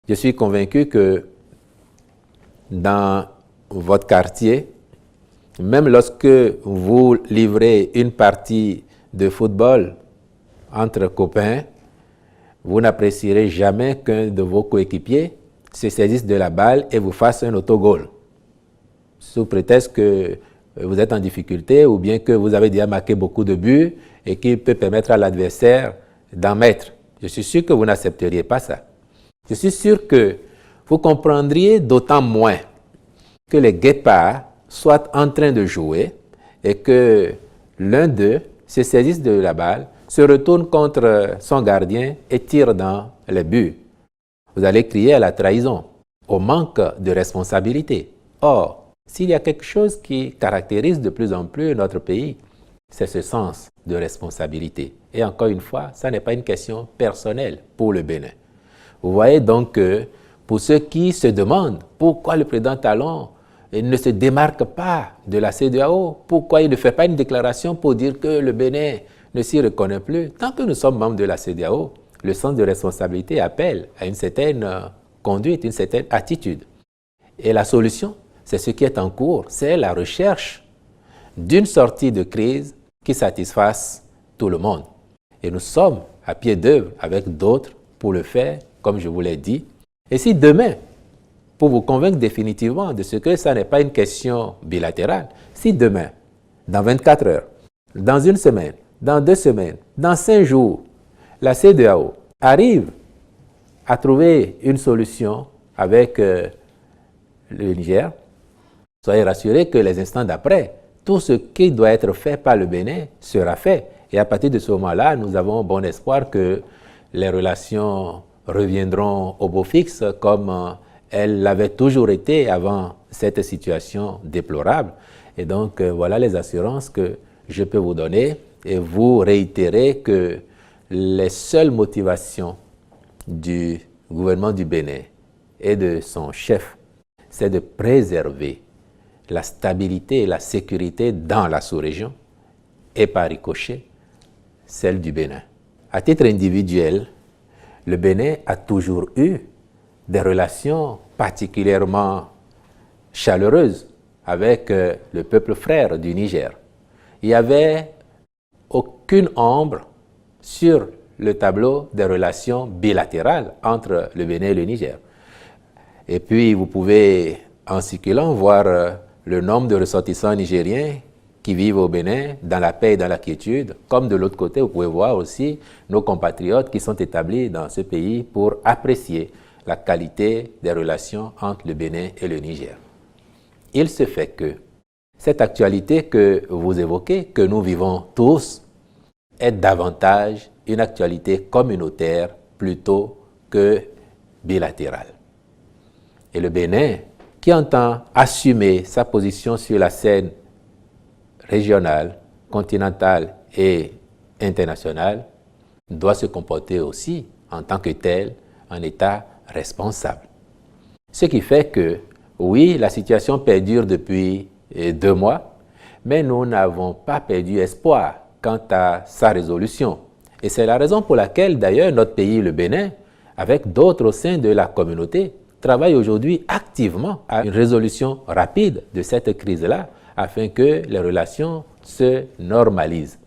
Je suis convaincu que dans votre quartier, même lorsque vous livrez une partie de football entre copains, vous n'apprécierez jamais qu'un de vos coéquipiers se saisisse de la balle et vous fasse un autogol, sous prétexte que vous êtes en difficulté ou bien que vous avez déjà marqué beaucoup de buts et qu'il peut permettre à l'adversaire d'en mettre. Je suis sûr que vous n'accepteriez pas ça. Je suis sûr que vous comprendriez d'autant moins que les guépards soient en train de jouer et que l'un d'eux se saisisse de la balle, se retourne contre son gardien et tire dans les buts. Vous allez crier à la trahison, au manque de responsabilité. Or, s'il y a quelque chose qui caractérise de plus en plus notre pays, c'est ce sens de responsabilité. Et encore une fois, ça n'est pas une question personnelle pour le Bénin. Vous voyez donc que pour ceux qui se demandent pourquoi le président Talon ne se démarque pas de la CEDEAO, pourquoi il ne fait pas une déclaration pour dire que le Bénin ne s'y reconnaît plus, tant que nous sommes membres de la CEDEAO, le sens de responsabilité appelle à une certaine conduite, une certaine attitude. Et la solution, c'est ce qui est en cours, c'est la recherche d'une sortie de crise qui satisfasse tout le monde. Et nous sommes à pied d'œuvre avec d'autres pour le faire, comme je vous l'ai dit. Et si demain, pour vous convaincre définitivement de ce que ça n'est pas une question bilatérale, si demain, dans 24 heures, dans une semaine, dans 2 semaines, dans 5 jours, la CEDEAO arrive à trouver une solution avec le Niger, soyez rassurés que les instants d'après, tout ce qui doit être fait par le Bénin sera fait. Et à partir de ce moment-là, nous avons bon espoir que les relations reviendront au beau fixe comme elles l'avaient toujours été avant cette situation déplorable. Et donc, voilà les assurances que je peux vous donner et vous réitérer que les seules motivations du gouvernement du Bénin et de son chef, c'est de préserver la stabilité et la sécurité dans la sous-région et par ricochet, celle du Bénin. À titre individuel, le Bénin a toujours eu des relations particulièrement chaleureuses avec le peuple frère du Niger. Il n'y avait aucune ombre sur le tableau des relations bilatérales entre le Bénin et le Niger. Et puis, vous pouvez, en circulant, voir le nombre de ressortissants nigériens qui vivent au Bénin dans la paix et dans la quiétude, comme de l'autre côté, vous pouvez voir aussi nos compatriotes qui sont établis dans ce pays pour apprécier la qualité des relations entre le Bénin et le Niger. Il se fait que cette actualité que vous évoquez, que nous vivons tous, est davantage une actualité communautaire plutôt que bilatérale. Et le Bénin, qui entend assumer sa position sur la scène régionale, continentale et internationale, doit se comporter aussi en tant que tel, en État responsable. Ce qui fait que, oui, la situation perdure depuis 2 mois, mais nous n'avons pas perdu espoir quant à sa résolution. Et c'est la raison pour laquelle, d'ailleurs, notre pays, le Bénin, avec d'autres au sein de la communauté, travaille aujourd'hui activement à une résolution rapide de cette crise-là, afin que les relations se normalisent.